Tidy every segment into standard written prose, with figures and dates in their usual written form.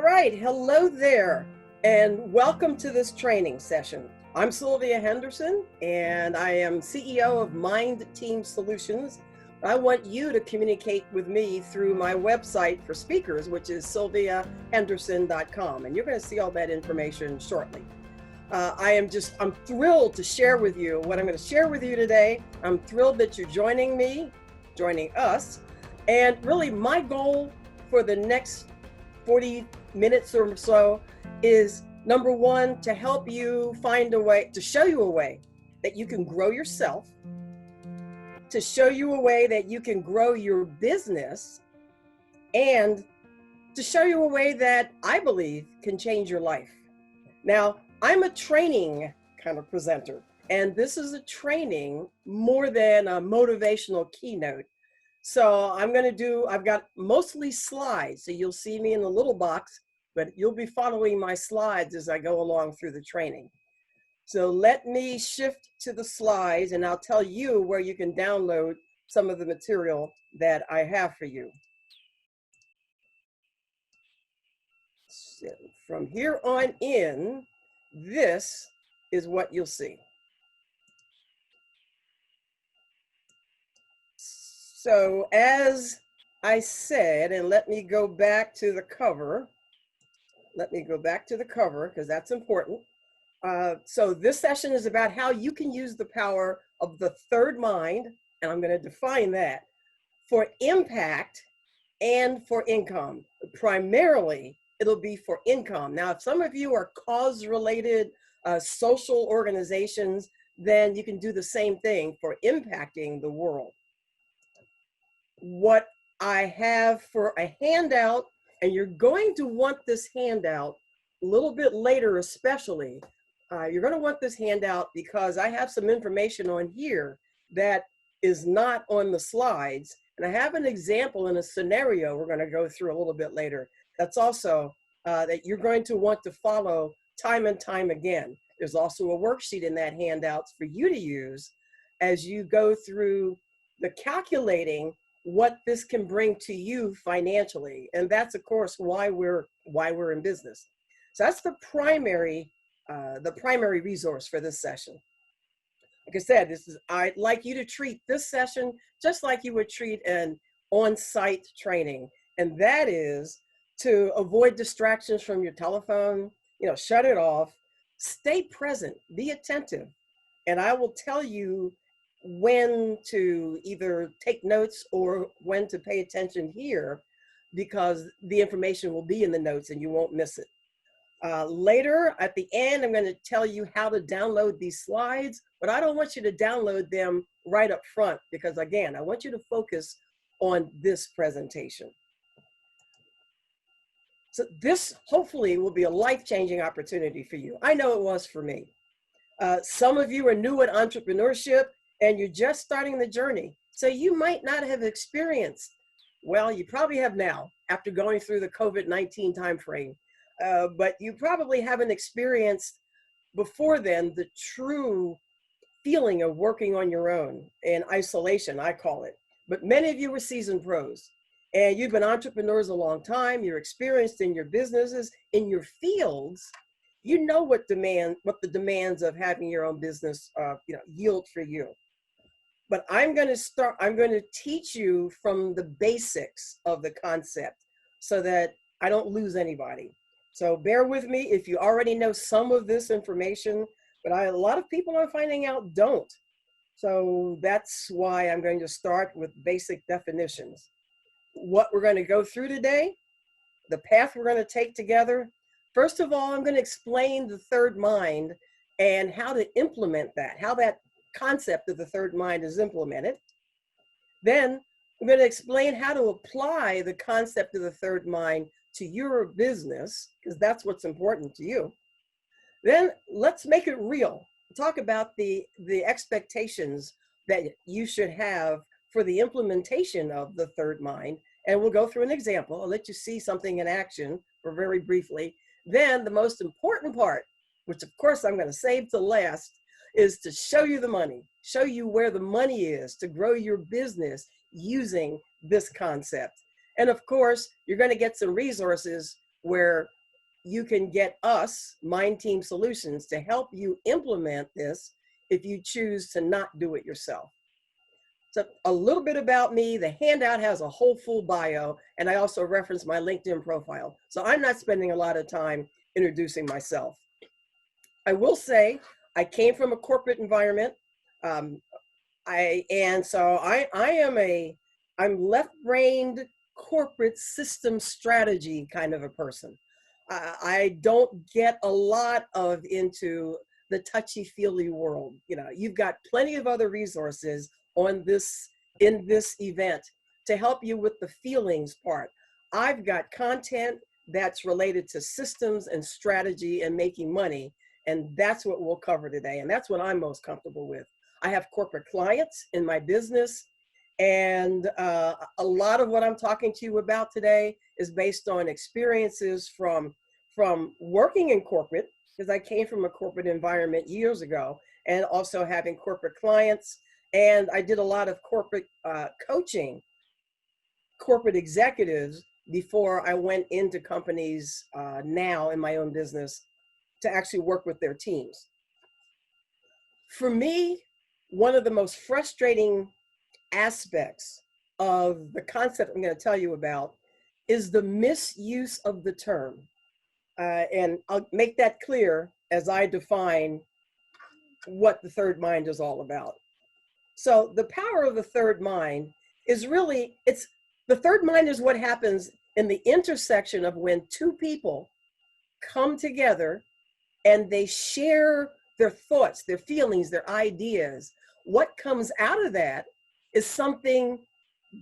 right, hello there, and welcome to this training session. I'm Sylvia Henderson, and I am CEO of Mind Team Solutions. I want you to communicate with me through my website for speakers, which is sylviahenderson.com, and you're going to see all that information shortly. I'm thrilled to share with you what I'm going to share with you today. I'm thrilled that you're joining us, and really my goal for the next 40 minutes or so is, number one, to help you find a way, to show you a way that you can grow yourself, to show you a way that you can grow your business, and to show you a way that I believe can change your life. Now, I'm a training kind of presenter, and this is a training more than a motivational keynote. So I've got mostly slides, so you'll see me in the little box, but you'll be following my slides as I go along through the training. So let me shift to the slides, and I'll tell you where you can download some of the material that I have for you. So from here on in, this is what you'll see. So as I said, and let me go back to the cover. Let me go back to the cover because that's important. So this session is about how you can use the power of the third mind, and I'm going to define that, for impact and for income. Primarily, it'll be for income. Now, if some of you are cause-related social organizations, then you can do the same thing for impacting the world. What I have for a handout, and you're going to want this handout a little bit later especially, you're going to want this handout because I have some information on here that is not on the slides, and I have an example in a scenario we're going to go through a little bit later that's also that you're going to want to follow time and time again. There's also a worksheet in that handout for you to use as you go through the calculating what this can bring to you financially. And that's, of course, why we're in business. So that's the primary resource for this session. Like I said, I'd like you to treat this session just like you would treat an on-site training. And that is to avoid distractions from your telephone, shut it off, stay present, be attentive. And I will tell you when to either take notes or when to pay attention here, because the information will be in the notes and you won't miss it. Later at the end, I'm going to tell you how to download these slides, but I don't want you to download them right up front because, again, I want you to focus on this presentation. So this hopefully will be a life-changing opportunity for you. I know it was for me. Some of you are new at entrepreneurship and you're just starting the journey. So you might not have experienced, well, you probably have now after going through the COVID-19 timeframe, but you probably haven't experienced before then the true feeling of working on your own in isolation, I call it. But many of you are seasoned pros and you've been entrepreneurs a long time. You're experienced in your businesses, in your fields. You know what the demands of having your own business yield for you. But I'm going to teach you from the basics of the concept so that I don't lose anybody. So bear with me if you already know some of this information, but a lot of people I'm finding out don't. So that's why I'm going to start with basic definitions. What we're going to go through today, the path we're going to take together. First of all, I'm going to explain the third mind and how to implement that, how that concept of the third mind is implemented. Then I'm going to explain how to apply the concept of the third mind to your business, because that's what's important to you. Then let's make it real. Talk about the expectations that you should have for the implementation of the third mind. And we'll go through an example. I'll let you see something in action or very briefly. Then the most important part, which of course I'm going to save to last, is to show you the money, show you where the money is to grow your business using this concept. And of course, you're going to get some resources where you can get us, Mind Team Solutions, to help you implement this if you choose to not do it yourself. So a little bit about me. The handout has a whole full bio, and I also reference my LinkedIn profile. So I'm not spending a lot of time introducing myself. I will say I came from a corporate environment. Um, I'm left-brained corporate system strategy kind of a person. I don't get a lot of into the touchy-feely world. You know, you've got plenty of other resources on this, in this event, to help you with the feelings part. I've got content that's related to systems and strategy and making money, and that's what we'll cover today, and that's what I'm most comfortable with. I have corporate clients in my business, and a lot of what I'm talking to you about today is based on experiences from working in corporate, because I came from a corporate environment years ago, and also having corporate clients. And I did a lot of corporate coaching, corporate executives, before I went into companies now in my own business to actually work with their teams. For me, one of the most frustrating aspects of the concept I'm going to tell you about is the misuse of the term. And I'll make that clear as I define what the third mind is all about. So the power of the third mind is really, the third mind is what happens in the intersection of when two people come together and they share their thoughts, their feelings, their ideas. What comes out of that is something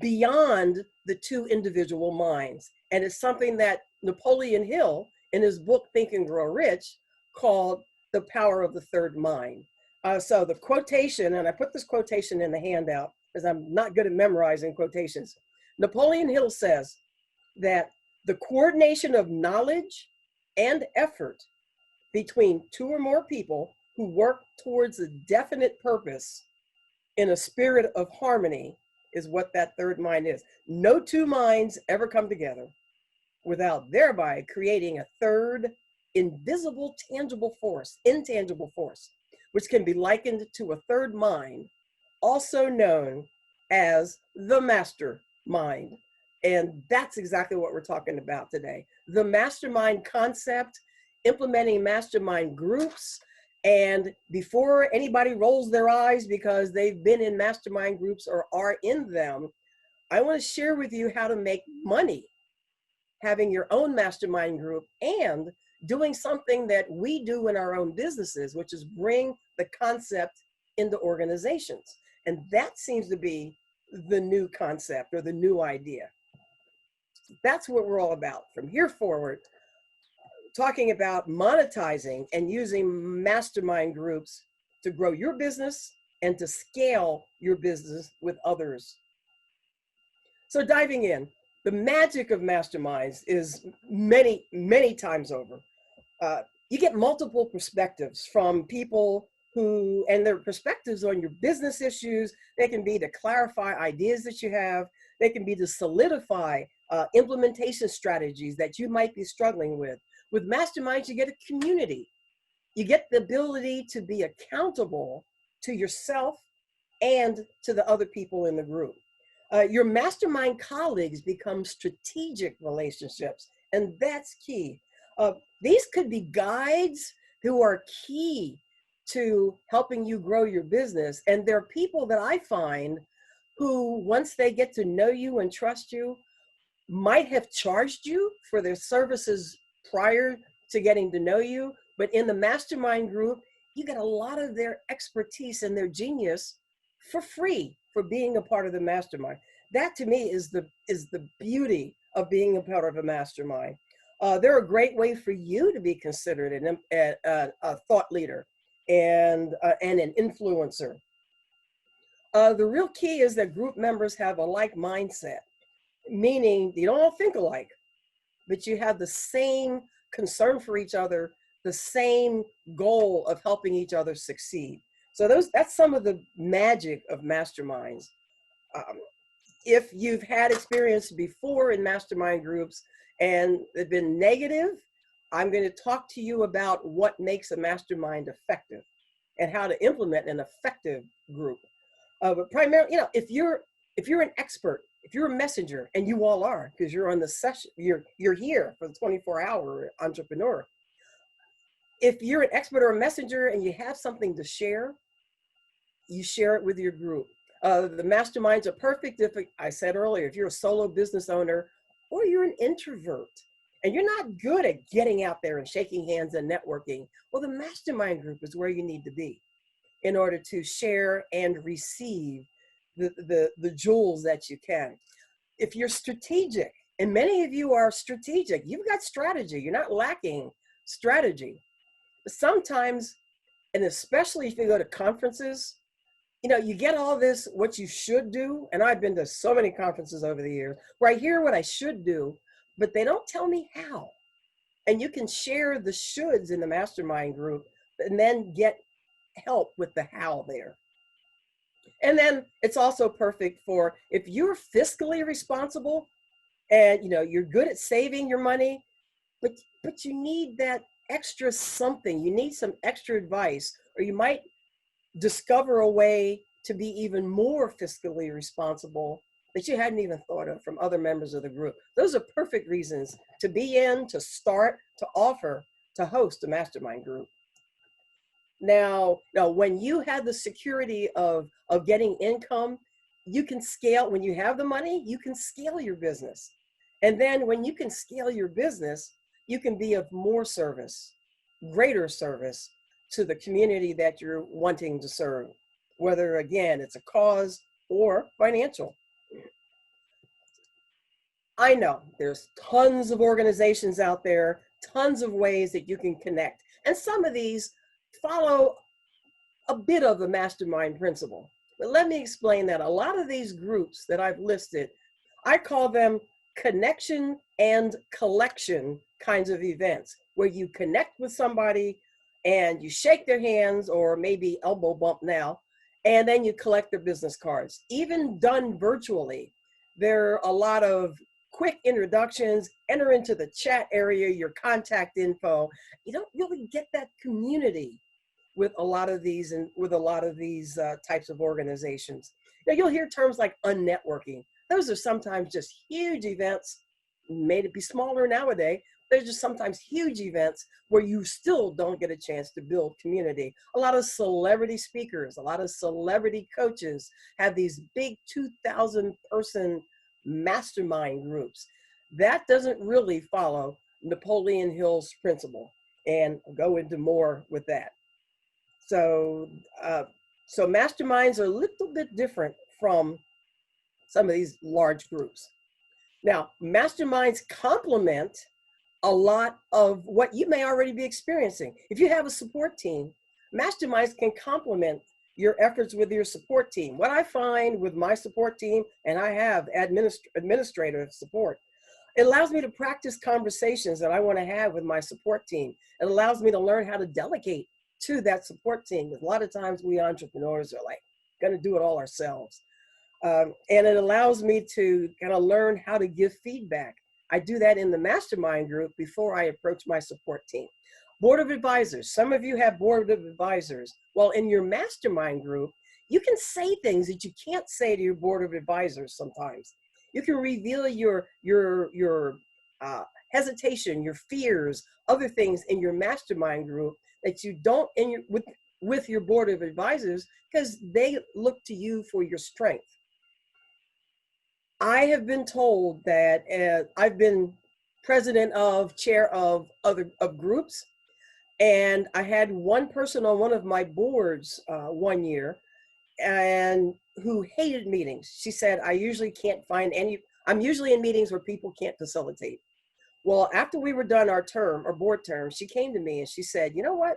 beyond the two individual minds. And it's something that Napoleon Hill, in his book, Think and Grow Rich, called the power of the third mind. So the quotation, and I put this quotation in the handout because I'm not good at memorizing quotations. Napoleon Hill says that the coordination of knowledge and effort between two or more people who work towards a definite purpose in a spirit of harmony is what that third mind is. No two minds ever come together without thereby creating a third invisible, tangible force, intangible force, which can be likened to a third mind, also known as the mastermind. And that's exactly what we're talking about today. The mastermind concept, implementing mastermind groups. And before anybody rolls their eyes because they've been in mastermind groups or are in them, I want to share with you how to make money having your own mastermind group and doing something that we do in our own businesses, which is bring the concept into organizations. And that seems to be the new concept or the new idea. That's what we're all about from here forward, talking about monetizing and using mastermind groups to grow your business and to scale your business with others. So diving in, the magic of masterminds is many, many times over. You get multiple perspectives from people who, and their perspectives on your business issues. They can be to clarify ideas that you have. They can be to solidify implementation strategies that you might be struggling with. With masterminds, you get a community. You get the ability to be accountable to yourself and to the other people in the group. Your mastermind colleagues become strategic relationships, and that's key. These could be guides who are key to helping you grow your business. And there are people that I find who, once they get to know you and trust you, might have charged you for their services prior to getting to know you. But in the mastermind group, you get a lot of their expertise and their genius for free for being a part of the mastermind. That to me is the beauty of being a part of a mastermind. They're a great way for you to be considered a thought leader and an influencer. The real key is that group members have a like mindset, meaning you don't all think alike, but you have the same concern for each other, the same goal of helping each other succeed. So that's some of the magic of masterminds. If you've had experience before in mastermind groups and they've been negative, I'm going to talk to you about what makes a mastermind effective and how to implement an effective group. But primarily, you know, if you're an expert, if you're a messenger, and you all are, because you're on the session, you're here for the 24-hour entrepreneur. If you're an expert or a messenger and you have something to share, you share it with your group. The masterminds are perfect if, I said earlier, if you're a solo business owner or you're an introvert and you're not good at getting out there and shaking hands and networking, well, the mastermind group is where you need to be in order to share and receive the jewels that you can. If you're strategic, and many of you are strategic, you've got strategy, you're not lacking strategy. Sometimes, and especially if you go to conferences, you know, you get all this, what you should do. And I've been to so many conferences over the years where I hear what I should do, but they don't tell me how. And you can share the shoulds in the mastermind group and then get help with the how there. And then it's also perfect for if you're fiscally responsible and, you know, you're good at saving your money, but you need that extra something, you need some extra advice, or you might discover a way to be even more fiscally responsible that you hadn't even thought of from other members of the group. Those are perfect reasons to be in, to start, to offer, to host a mastermind group. Now, when you have the security of getting income, you can scale. When you have the money, you can scale your business. And then when you can scale your business, you can be of more service, greater service to the community that you're wanting to serve, whether, again, it's a cause or financial. I know there's tons of organizations out there, tons of ways that you can connect. And some of these follow a bit of the mastermind principle. But let me explain that. A lot of these groups that I've listed, I call them connection and collection kinds of events, where you connect with somebody and you shake their hands, or maybe elbow bump now, and then you collect their business cards. Even done virtually, there are a lot of quick introductions, enter into the chat area, your contact info. You don't really get that community with a lot of these types of organizations. Now, you'll hear terms like unnetworking. Those are sometimes just huge events, made it be smaller nowadays. There's just sometimes huge events where you still don't get a chance to build community. A lot of celebrity speakers, a lot of celebrity coaches have these big 2,000 person mastermind groups. That doesn't really follow Napoleon Hill's principle, and I'll go into more with that. So masterminds are a little bit different from some of these large groups. Now, masterminds complement a lot of what you may already be experiencing. If you have a support team, masterminds can complement your efforts with your support team. What I find with my support team, and I have administrative support, it allows me to practice conversations that I want to have with my support team. It allows me to learn how to delegate to that support team. Because a lot of times we entrepreneurs are like, going to do it all ourselves. And it allows me to kind of learn how to give feedback. I do that in the mastermind group before I approach my support team. Board of advisors. Some of you have board of advisors. Well, in your mastermind group, you can say things that you can't say to your board of advisors sometimes. You can reveal your hesitation, your fears, other things in your mastermind group that you don't with your board of advisors, because they look to you for your strength. I have been told that I've been president of, chair of groups, and I had one person on one of my boards one year, and who hated meetings. She said, I usually can't find I'm usually in meetings where people can't facilitate. Well, after we were done our board term, she came to me and she said, you know what?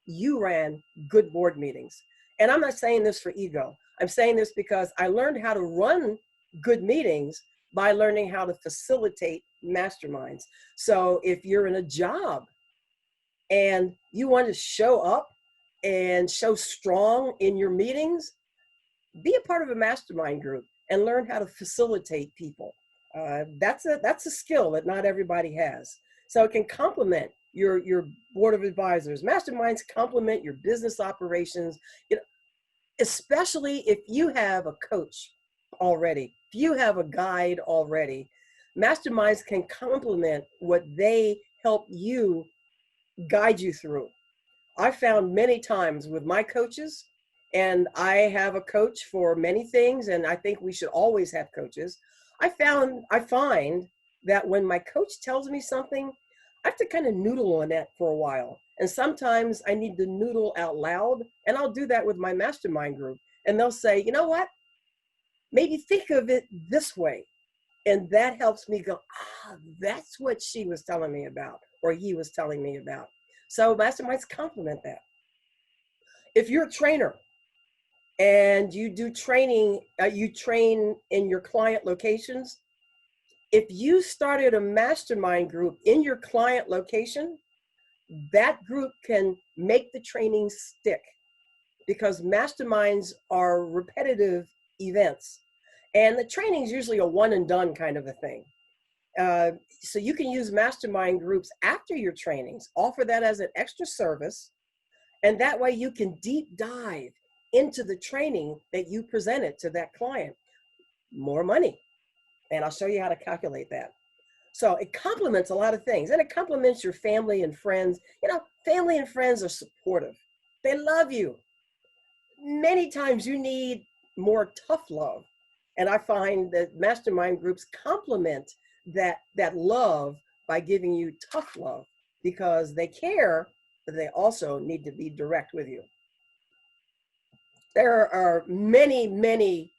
You ran good board meetings. And I'm not saying this for ego. I'm saying this because I learned how to run good meetings by learning how to facilitate masterminds. So if you're in a job and you want to show up and show strong in your meetings, be a part of a mastermind group and learn how to facilitate people. That's a skill that not everybody has. So it can complement your board of advisors. Masterminds complement your business operations, you know, especially if you have a coach already, if you have a guide already. Masterminds can complement what they help you guide you through. I found many times with my coaches, and I have a coach for many things, and I think we should always have coaches. I find that when my coach tells me something, I have to kind of noodle on that for a while. And sometimes I need to noodle out loud, and I'll do that with my mastermind group. And they'll say, you know what? Maybe think of it this way. And that helps me go, that's what she was telling me about, or he was telling me about. So masterminds complement that. If you're a trainer and you do training, you train in your client locations, if you started a mastermind group in your client location, that group can make the training stick, because masterminds are repetitive events. And the training is usually a one and done kind of a thing. So you can use mastermind groups after your trainings, offer that as an extra service, and that way you can deep dive into the training that you presented to that client. More money. And I'll show you how to calculate that. So it complements a lot of things, and it complements your family and friends. You know, family and friends are supportive. They love you. Many times you need more tough love. And I find that mastermind groups complement that love by giving you tough love, because they care, but they also need to be direct with you. There are many, many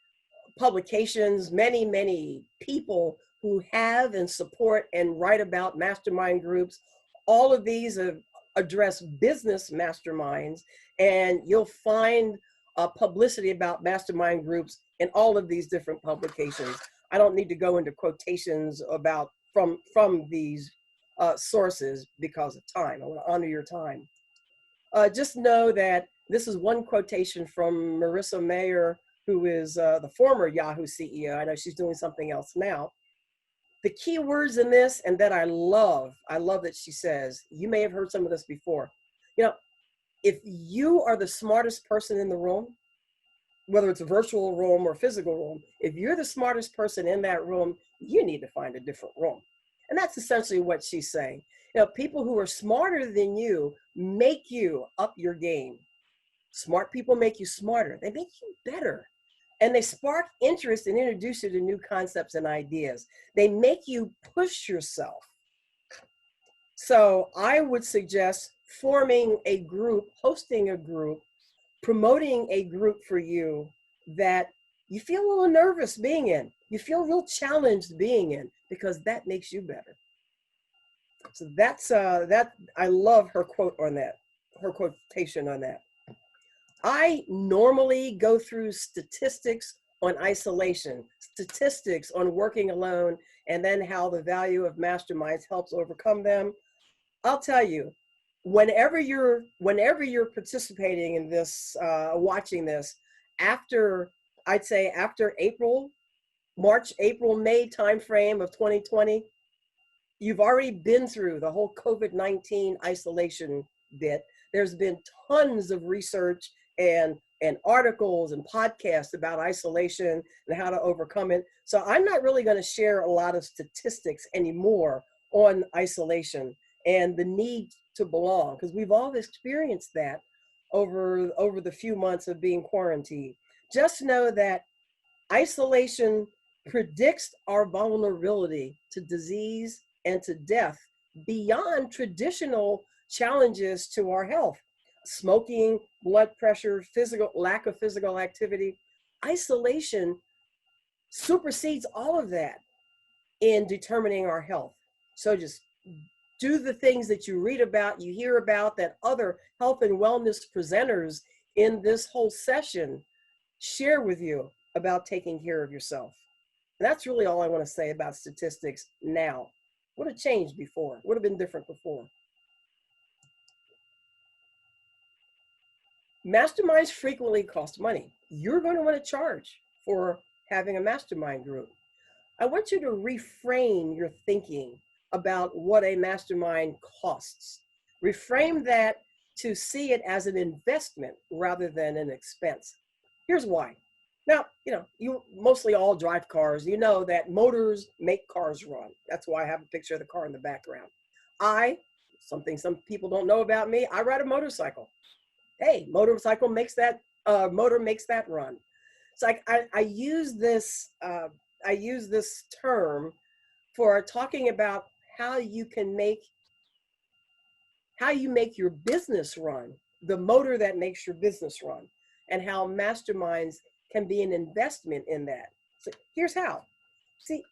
publications, many, many people who have and support and write about mastermind groups. All of these address business masterminds, and you'll find publicity about mastermind groups in all of these different publications. I don't need to go into quotations about from these sources because of time. I want to honor your time. Just know that this is one quotation from Marissa Mayer, who is the former Yahoo CEO. I know she's doing something else now. The key words in this, and that I love that she says, you may have heard some of this before. You know, if you are the smartest person in the room, whether it's a virtual room or physical room, if you're the smartest person in that room, you need to find a different room. And that's essentially what she's saying. You know, people who are smarter than you make you up your game. Smart people make you smarter. They make you better. And they spark interest and introduce you to new concepts and ideas. They make you push yourself. So I would suggest forming a group, hosting a group, promoting a group for you that you feel a little nervous being in. You feel real challenged being in, because that makes you better. So that's that. I love her quote on that, her quotation on that. I normally go through statistics on isolation, statistics on working alone, and then how the value of masterminds helps overcome them. I'll tell you, whenever you're participating in this, watching this, after, I'd say after March, April, May timeframe of 2020, you've already been through the whole COVID-19 isolation bit. There's been tons of research and articles and podcasts about isolation and how to overcome it. So I'm not really going to share a lot of statistics anymore on isolation and the need to belong, because we've all experienced that over the few months of being quarantined. Just know that isolation predicts our vulnerability to disease and to death beyond traditional challenges to our health. Smoking, blood pressure, lack of physical activity. Isolation supersedes all of that in determining our health. So just do the things that you read about, you hear about, that other health and wellness presenters in this whole session share with you about taking care of yourself. And that's really all I want to say about statistics now. Would have changed before, would have been different before. Masterminds frequently cost money. You're going to want to charge for having a mastermind group. I want you to reframe your thinking about what a mastermind costs. Reframe that to see it as an investment rather than an expense. Here's why. Now, you mostly all drive cars. You know that motors make cars run. That's why I have a picture of the car in the background. Something some people don't know about me, I ride a motorcycle. Hey, motorcycle makes that, motor makes that run. So I use this term for talking about how you make your business run, the motor that makes your business run, and how masterminds can be an investment in that. So here's how. See,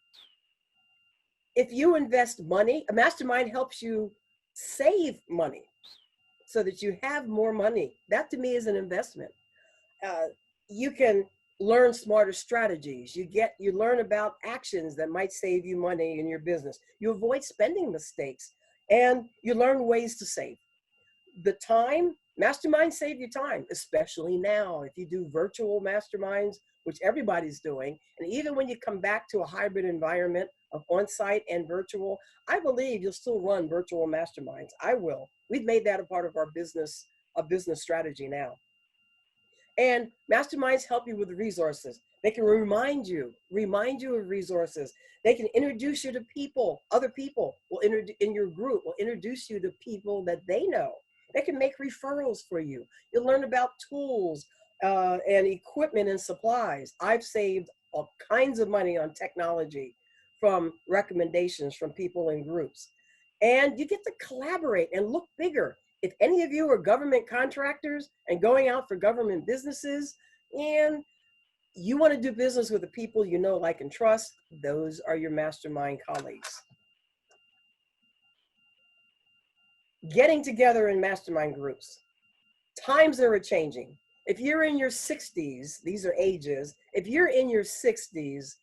if you invest money, a mastermind helps you save money so that you have more money. That to me is an investment. You can learn smarter strategies. You learn about actions that might save you money in your business. You avoid spending mistakes, and you learn ways to save. The time, masterminds save you time, especially now. If you do virtual masterminds, which everybody's doing, and even when you come back to a hybrid environment of on-site and virtual, I believe you'll still run virtual masterminds. I will. We've made that a part of our business, a business strategy now. And masterminds help you with resources. They can remind you of resources. They can introduce you to people, other people will in your group will introduce you to people that they know. They can make referrals for you. You'll learn about tools and equipment and supplies. I've saved all kinds of money on technology from recommendations from people in groups. And you get to collaborate and look bigger. If any of you are government contractors and going out for government businesses, and you want to do business with the people you know, like, and trust, those are your mastermind colleagues. Getting together in mastermind groups. Times are changing. If you're in your 60s, these are ages, if you're in your 60s,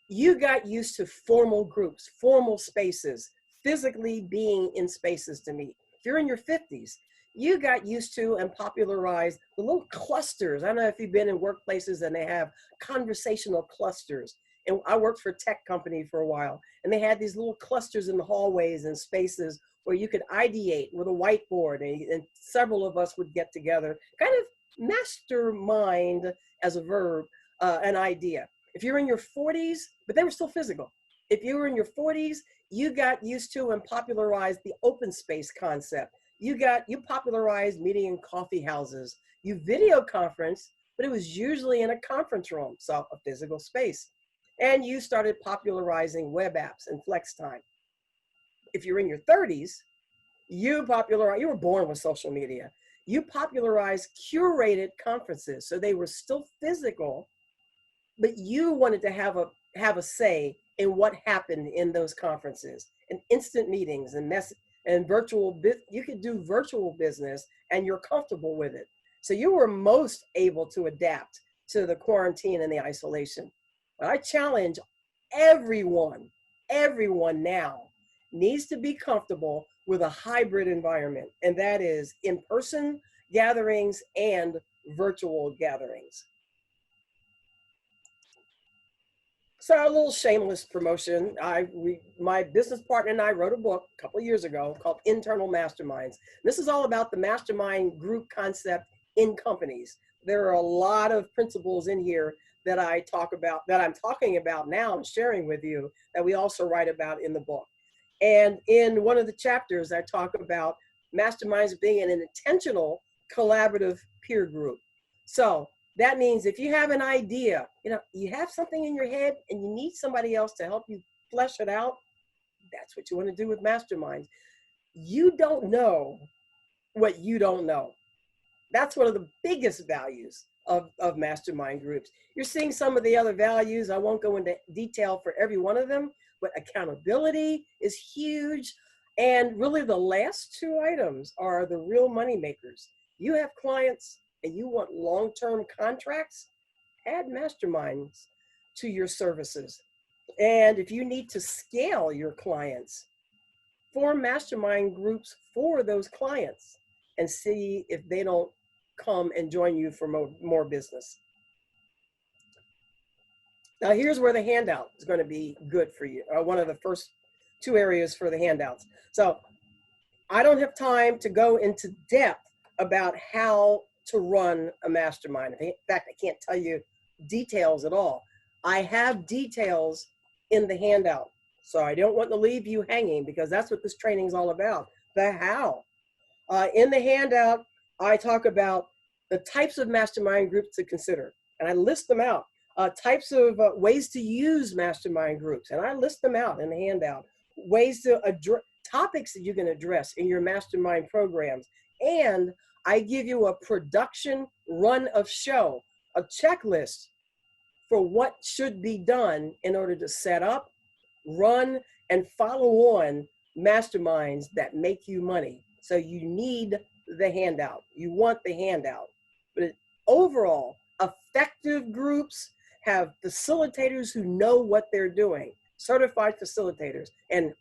you got used to formal groups, formal spaces, physically being in spaces to meet. If you're in your 50s, you got used to and popularized the little clusters. I don't know if you've been in workplaces and they have conversational clusters. And I worked for a tech company for a while, and they had these little clusters in the hallways and spaces where you could ideate with a whiteboard, and several of us would get together, kind of mastermind as a verb, an idea. If you're in your 40s, but they were still physical. If you were in your 40s, you got used to and popularized the open space concept. You popularized meeting in coffee houses. You video conference, but it was usually in a conference room, so a physical space. And you started popularizing web apps and flex time. If you're in your 30s, you were born with social media. You popularized curated conferences, so they were still physical, but you wanted to have a say in what happened in those conferences, and instant meetings and virtual. You could do virtual business, and you're comfortable with it. So you were most able to adapt to the quarantine and the isolation. But I challenge everyone now needs to be comfortable with a hybrid environment, and that is in-person gatherings and virtual gatherings. So a little shameless promotion. My business partner and I wrote a book a couple of years ago called Internal Masterminds. This is all about the mastermind group concept in companies. There are a lot of principles in here that I'm talking about now and sharing with you, that we also write about in the book. And in one of the chapters, I talk about masterminds being an intentional collaborative peer group. So that means if you have an idea, you have something in your head and you need somebody else to help you flesh it out, that's what you want to do with masterminds. You don't know what you don't know. That's one of the biggest values of mastermind groups. You're seeing some of the other values. I won't go into detail for every one of them, but accountability is huge. And really the last two items are the real money makers. You have clients and you want long-term contracts, add masterminds to your services. And if you need to scale your clients, form mastermind groups for those clients and see if they don't come and join you for more business. Now here's where the handout is going to be good for you. One of the first two areas for the handouts. So I don't have time to go into depth about how to run a mastermind. In fact, I can't tell you details at all. I have details in the handout. So I don't want to leave you hanging, because that's what this training is all about, the how. In the handout, I talk about the types of mastermind groups to consider, and I list them out. Types of ways to use mastermind groups, and I list them out in the handout. Ways to address topics that you can address in your mastermind programs. And I give you a production run of show, a checklist for what should be done in order to set up, run, and follow on masterminds that make you money. So you need the handout. You want the handout. But overall, effective groups have facilitators who know what they're doing, certified facilitators. And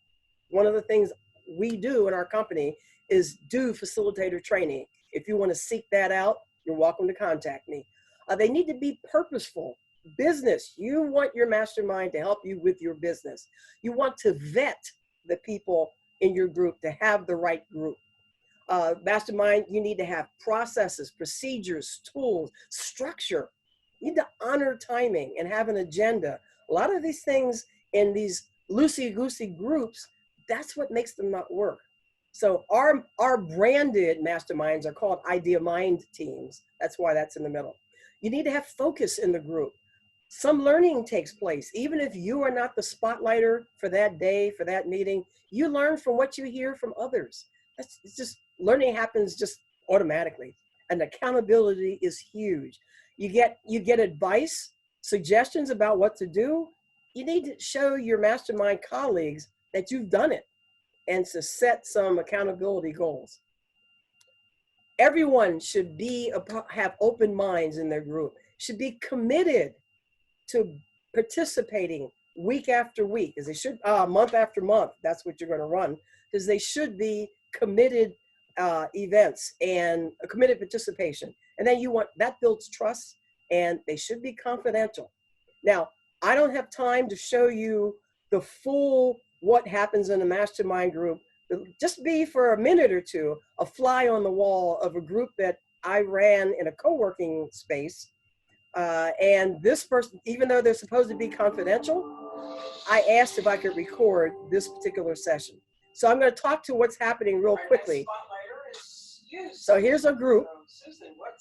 one of the things we do in our company is do facilitator training. If you want to seek that out, you're welcome to contact me. They need to be purposeful. Business, you want your mastermind to help you with your business. You want to vet the people in your group to have the right group. Mastermind, you need to have processes, procedures, tools, structure. You need to honor timing and have an agenda. A lot of these things in these loosey-goosey groups, that's what makes them not work. So our branded masterminds are called Idea Mind teams. That's why that's in the middle. You need to have focus in the group. Some learning takes place. Even if you are not the spotlighter for that day, for that meeting, you learn from what you hear from others. It's just, learning happens just automatically. And accountability is huge. You get advice, suggestions about what to do. You need to show your mastermind colleagues that you've done it, and to set some accountability goals. Everyone should have open minds in their group, should be committed to participating week after week, as they should, month after month. That's what you're going to run, because they should be committed events and a committed participation. And then that builds trust, and they should be confidential. Now, I don't have time to show you the full what happens in a mastermind group. Just be for a minute or two a fly on the wall of a group that I ran in a co-working space. And this person, even though they're supposed to be confidential, I asked if I could record this particular session. So I'm going to talk to what's happening real quickly. So here's a group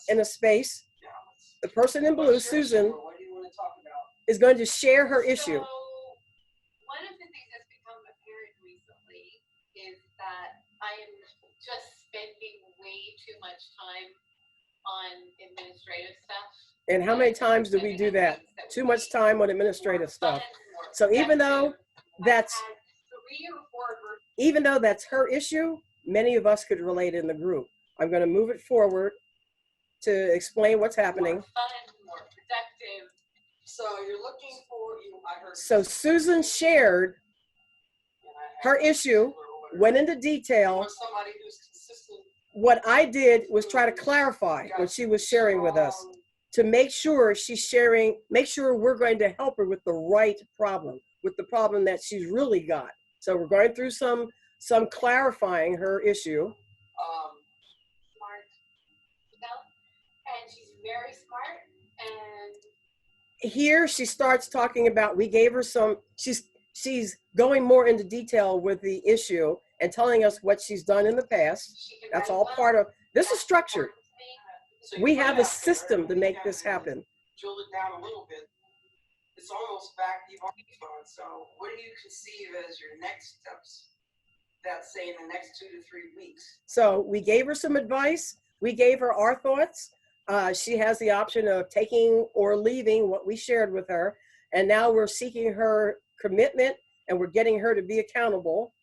in a space. The person in blue, Susan, is going to share her issue. One of the things that's become apparent recently is that I am just spending way too much time on administrative stuff. And how many times do we do that? Too much time on administrative stuff. So even though that's her issue, many of us could relate in the group. I'm going to move it forward to explain what's happening. More fun, more productive. So you're looking for, I heard. So Susan shared her issue, went into detail. Somebody who's consistent. What I did was try to clarify what she was sharing with us, to make sure make sure we're going to help her with the right problem, with the problem that she's really got. So we're going through some clarifying her issue. Smart, and she's very smart. And here she starts talking about, we gave her she's going more into detail with the issue and telling us what she's done in the past. That's all part of, this is structured. We have a system to make this happen. Drill it down a little bit. It's almost back, you've already gone. So what do you conceive as your next steps? That's say in the next 2 to 3 weeks. So we gave her some advice. We gave her our thoughts. She has the option of taking or leaving what we shared with her. And now we're seeking her commitment, and we're getting her to be accountable.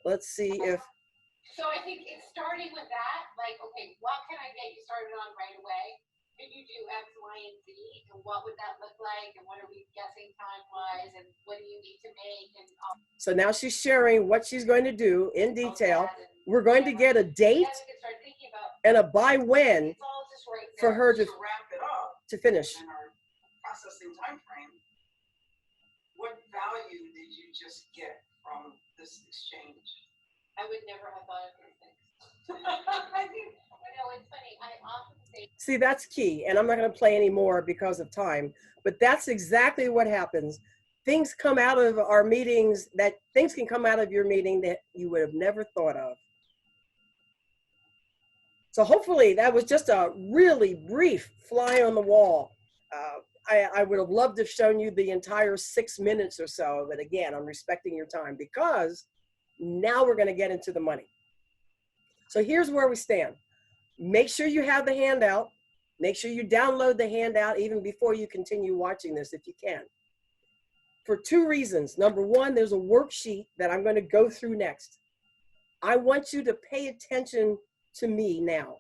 Let's see if. So I think it's starting with that, like, okay, what can I get you started on right away? Can you do X, Y, and Z? And what would that look like? And what are we guessing time-wise? And what do you need to make? And so now she's sharing what she's going to do in detail. We're going to get a date and a by when for her to wrap it up to finish. in our processing time frame. What value did you just get from this exchange? I would never have thought of these things. It's funny. I often say, See, that's key. And I'm not going to play any more because of time, but that's exactly what happens. Things come out of our meetings things can come out of your meeting that you would have never thought of. So hopefully that was just a really brief fly on the wall. I would have loved to have shown you the entire 6 minutes or so, but again, I'm respecting your time because now we're going to get into the money. So here's where we stand. Make sure you have the handout. Make sure you download the handout even before you continue watching this if you can. For 2 reasons. Number 1, there's a worksheet that I'm going to go through next. I want you to pay attention to me now.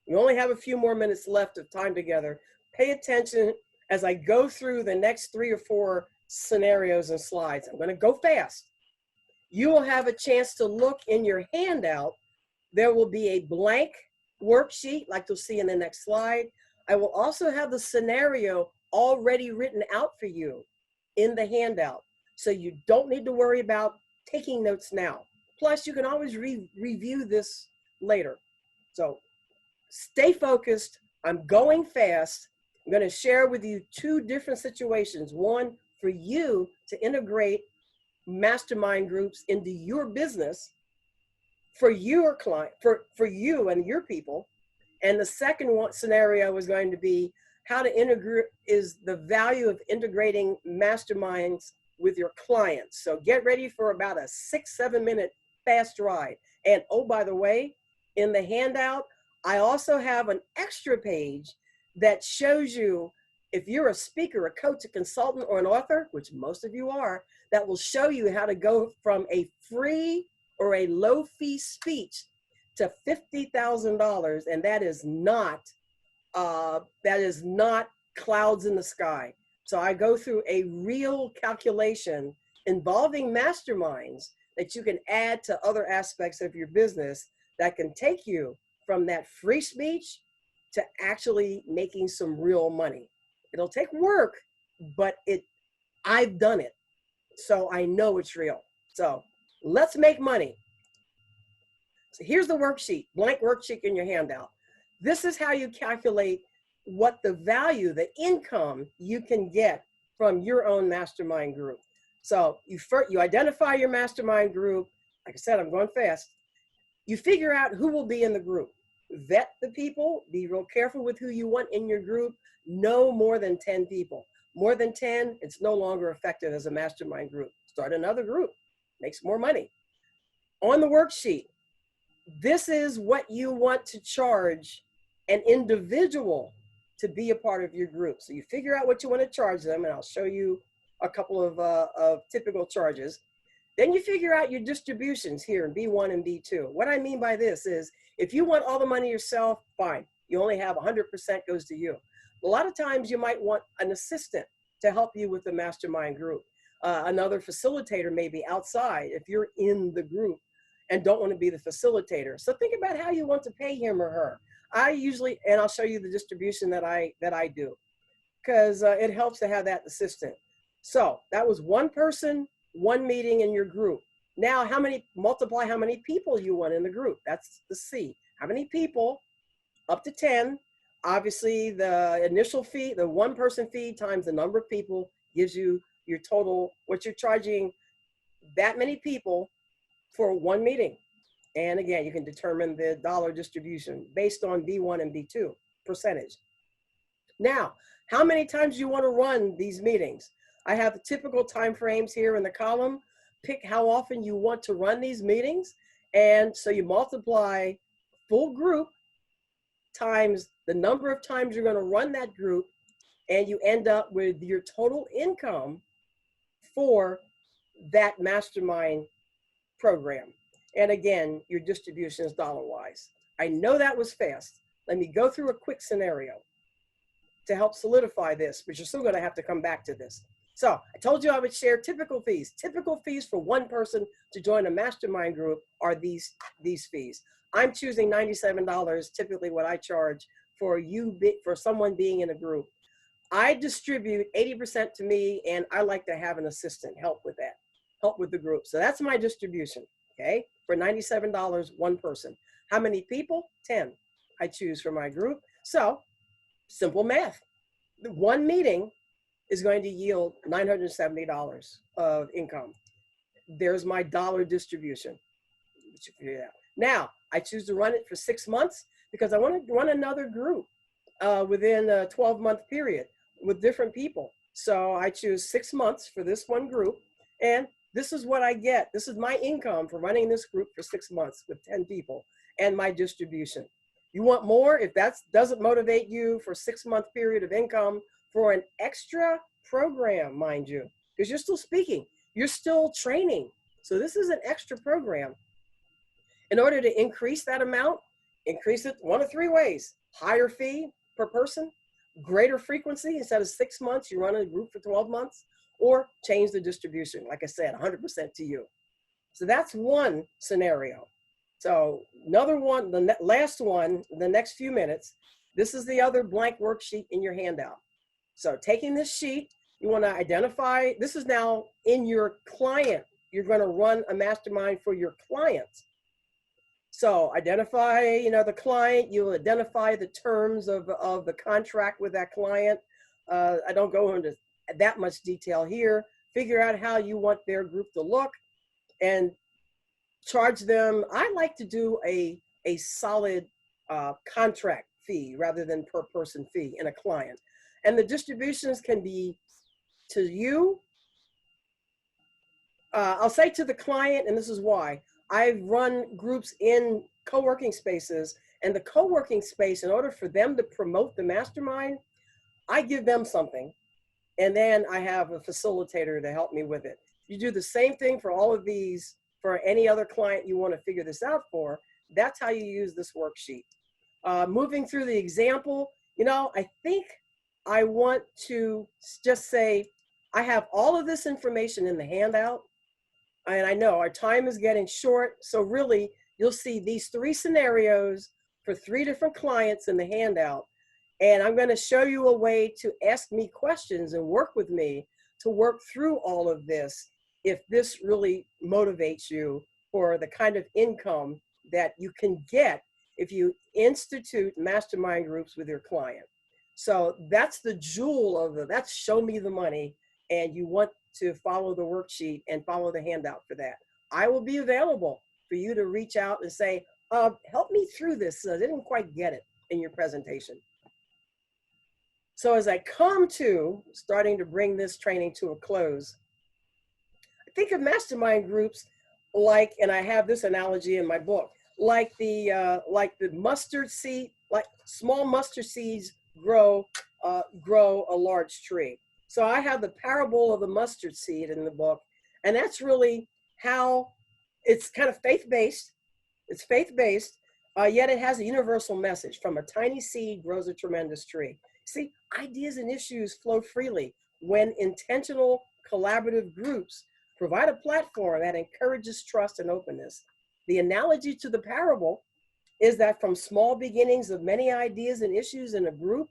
We only have a few more minutes left of time together. Pay attention as I go through the next 3 or 4 scenarios and slides. I'm going to go fast. You will have a chance to look in your handout. There will be a blank worksheet like you'll see in the next slide. I will also have the scenario already written out for you in the handout. So you don't need to worry about taking notes now. Plus, you can always review this later. So stay focused. I'm going fast. I'm going to share with you 2 different situations. One for you to integrate mastermind groups into your business for your client, for you and your people. And the second one scenario is going to be how to integrate is the value of integrating masterminds with your clients. So get ready for about a 6-7 minute fast ride. And oh, by the way, in the handout, I also have an extra page that shows you, if you're a speaker, a coach, a consultant, or an author, which most of you are, that will show you how to go from a free or a low fee speech to $50,000. And that is not clouds in the sky. So I go through a real calculation involving masterminds that you can add to other aspects of your business that can take you from that free speech to actually making some real money. It'll take work, but I've done it. So I know it's real. So let's make money. So here's the worksheet, blank worksheet in your handout. This is how you calculate what the value, the income you can get from your own mastermind group. So you identify your mastermind group. Like I said, I'm going fast. You figure out who will be in the group. Vet the people. Be real careful with who you want in your group. No more than 10 people. More than 10, it's no longer effective as a mastermind group. Start another group. Makes more money. On the worksheet, this is what you want to charge an individual to be a part of your group. So you figure out what you want to charge them, and I'll show you a couple of typical charges. Then you figure out your distributions here in B1 and B2. What I mean by this is, if you want all the money yourself, fine. You only have 100% goes to you. A lot of times you might want an assistant to help you with the mastermind group. Another facilitator maybe outside if you're in the group and don't want to be the facilitator. So think about how you want to pay him or her. And I'll show you the distribution that I do, because it helps to have that assistant. So that was one person, one meeting in your group. Now, multiply how many people you want in the group. That's the C. How many people? Up to 10. Obviously, the initial fee, the one person fee times the number of people gives you your total, what you're charging that many people for one meeting. And again, you can determine the dollar distribution based on B1 and B2 percentage. Now, how many times do you want to run these meetings? I have the typical time frames here in the column. Pick how often you want to run these meetings. And so you multiply full group times the number of times you're going to run that group, and you end up with your total income for that mastermind program. And again, your distribution is dollar-wise. I know that was fast. Let me go through a quick scenario to help solidify this, but you're still going to have to come back to this. So I told you I would share typical fees. Typical fees for one person to join a mastermind group are these fees. I'm choosing $97, typically what I charge for someone being in a group. I distribute 80% to me, and I like to have an assistant help with that, help with the group. So that's my distribution, okay? For $97, one person. How many people? 10 I choose for my group. So simple math. One meeting is going to yield $970 of income. There's my dollar distribution. Now, I choose to run it for 6 months because I want to run another group within a 12-month period with different people. So I choose 6 months for this one group, and this is what I get. This is my income for running this group for 6 months with 10 people and my distribution. You want more? If that doesn't motivate you for a 6-month period of income for an extra program, mind you, because you're still speaking, you're still training. So this is an extra program. In order to increase that amount, increase it one of three ways: higher fee per person, greater frequency. Instead of 6 months, you run a group for 12 months, or change the distribution, like I said, 100% to you. So that's one scenario. So another one, the last one, the next few minutes, this is the other blank worksheet in your handout. So taking this sheet, you want to identify, this is now in your client. You're going to run a mastermind for your clients. So identify, the client, you'll identify the terms of the contract with that client. I don't go into that much detail here. Figure out how you want their group to look and charge them. I like to do a solid contract fee rather than per person fee in a client. And the distributions can be to you. I'll say to the client, and this is why. I've run groups in co-working spaces, and the co-working space, in order for them to promote the mastermind, I give them something, and then I have a facilitator to help me with it. You do the same thing for all of these, for any other client you want to figure this out for. That's how you use this worksheet. Moving through the example, I think I want to just say, I have all of this information in the handout. And I know our time is getting short. So really, you'll see these 3 scenarios for 3 different clients in the handout. And I'm going to show you a way to ask me questions and work with me to work through all of this, if this really motivates you for the kind of income that you can get if you institute mastermind groups with your client. So that's the jewel of that's show me the money. And you want to follow the worksheet and follow the handout for that. I will be available for you to reach out and say, help me through this. I didn't quite get it in your presentation. So as I come to starting to bring this training to a close, I think of mastermind groups like, and I have this analogy in my book, like the mustard seed, like small mustard seeds grow a large tree. So I have the parable of the mustard seed in the book, and that's really how it's kind of faith-based. It's faith-based, yet it has a universal message. From a tiny seed grows a tremendous tree. See, ideas and issues flow freely when intentional collaborative groups provide a platform that encourages trust and openness. The analogy to the parable is that from small beginnings of many ideas and issues in a group,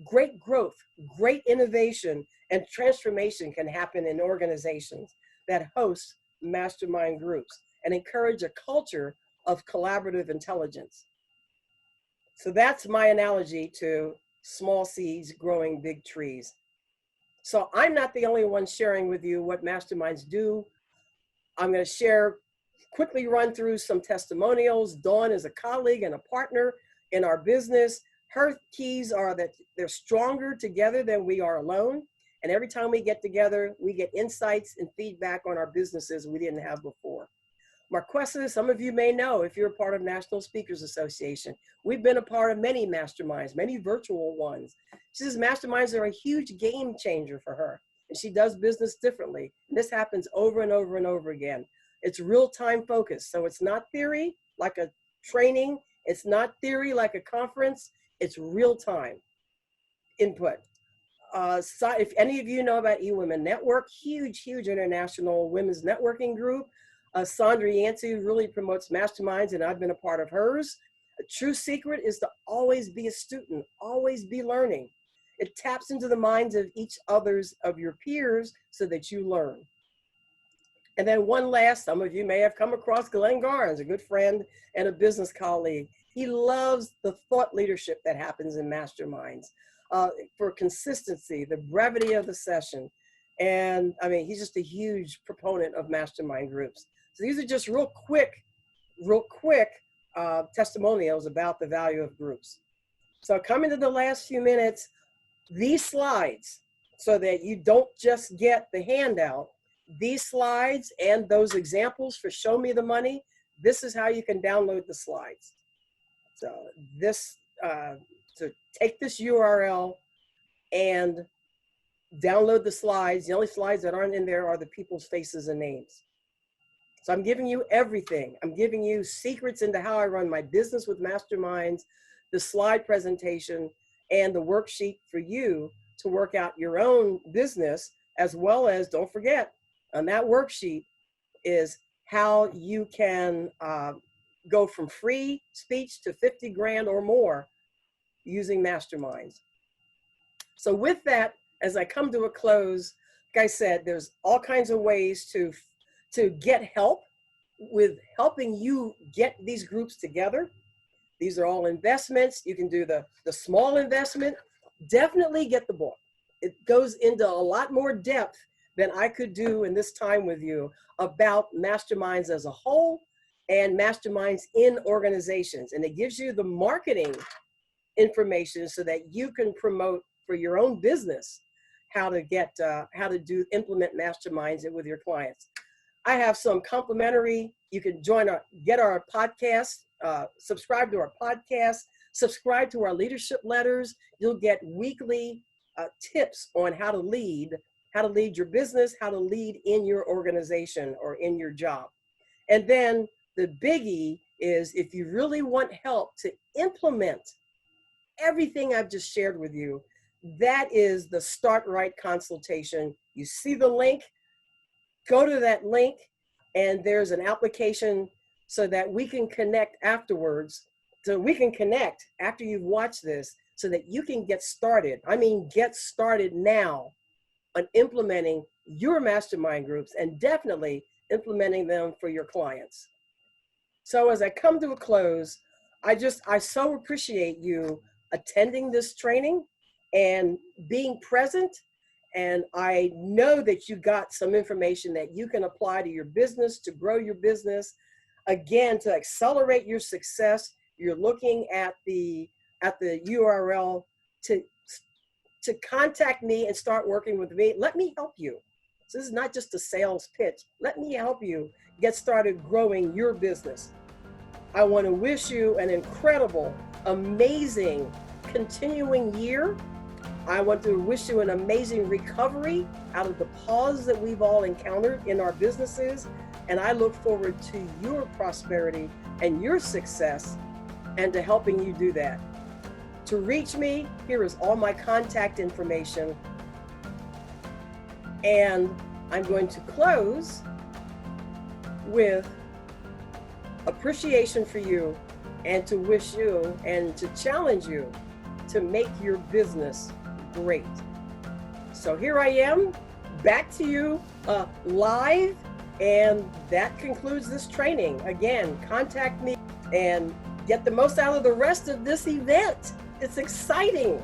great growth, great innovation, and transformation can happen in organizations that host mastermind groups and encourage a culture of collaborative intelligence. So that's my analogy to small seeds growing big trees. So I'm not the only one sharing with you what masterminds do. I'm going to quickly run through some testimonials. Dawn is a colleague and a partner in our business. Her keys are that they're stronger together than we are alone. And every time we get together, we get insights and feedback on our businesses we didn't have before. Marquesa, some of you may know if you're a part of National Speakers Association. We've been a part of many masterminds, many virtual ones. She says masterminds are a huge game changer for her. And she does business differently. And this happens over and over and over again. It's real-time focus. So it's not theory like a training. It's not theory like a conference. It's real-time input. So if any of you know about eWomen Network, huge international women's networking group. Sandra Yancey really promotes masterminds, and I've been a part of hers. A true secret is to always be a student, always be learning. It taps into the minds of each others of your peers so that you learn. And then one last, some of you may have come across Glenn Garnes, a good friend and a business colleague. He loves the thought leadership that happens in masterminds, for consistency, the brevity of the session. And I mean, he's just a huge proponent of mastermind groups. So these are just real quick testimonials about the value of groups. So coming to the last few minutes, these slides, so that you don't just get the handout, these slides and those examples for Show Me the Money, this is how you can download the slides. So this, so take this URL and download the slides. The only slides that aren't in there are the people's faces and names. So I'm giving you everything. I'm giving you secrets into how I run my business with masterminds, the slide presentation, and the worksheet for you to work out your own business, as well as, don't forget, on that worksheet is how you can go from free speech to 50 grand or more using masterminds. So with that, as I come to a close, like I said, there's all kinds of ways to get help with helping you get these groups together. These are all investments. You can do the small investment. Definitely get the book. It goes into a lot more depth than I could do in this time with you about masterminds as a whole and masterminds in organizations. And it gives you the marketing information so that you can promote for your own business how to implement masterminds with your clients. I have some complimentary, you can get our podcast, subscribe to our podcast, subscribe to our leadership letters. You'll get weekly tips on how to lead your business, how to lead in your organization or in your job. And then the biggie is, if you really want help to implement everything I've just shared with you, that is the Start Right consultation. You see the link, go to that link, and there's an application so that we can connect afterwards. So we can connect after you've watched this so that you can get started. I mean, get started now on implementing your mastermind groups and definitely implementing them for your clients. So as I come to a close, I so appreciate you attending this training and being present. And I know that you got some information that you can apply to your business, to grow your business. Again, to accelerate your success, you're looking at the URL to contact me and start working with me. Let me help you. So this is not just a sales pitch. Let me help you get started growing your business. I want to wish you an incredible, amazing, continuing year. I want to wish you an amazing recovery out of the pause that we've all encountered in our businesses. And I look forward to your prosperity and your success and to helping you do that. To reach me, here is all my contact information. And I'm going to close with appreciation for you and to wish you and to challenge you to make your business great. So here I am, back to you live, and that concludes this training. Again, contact me and get the most out of the rest of this event. It's exciting.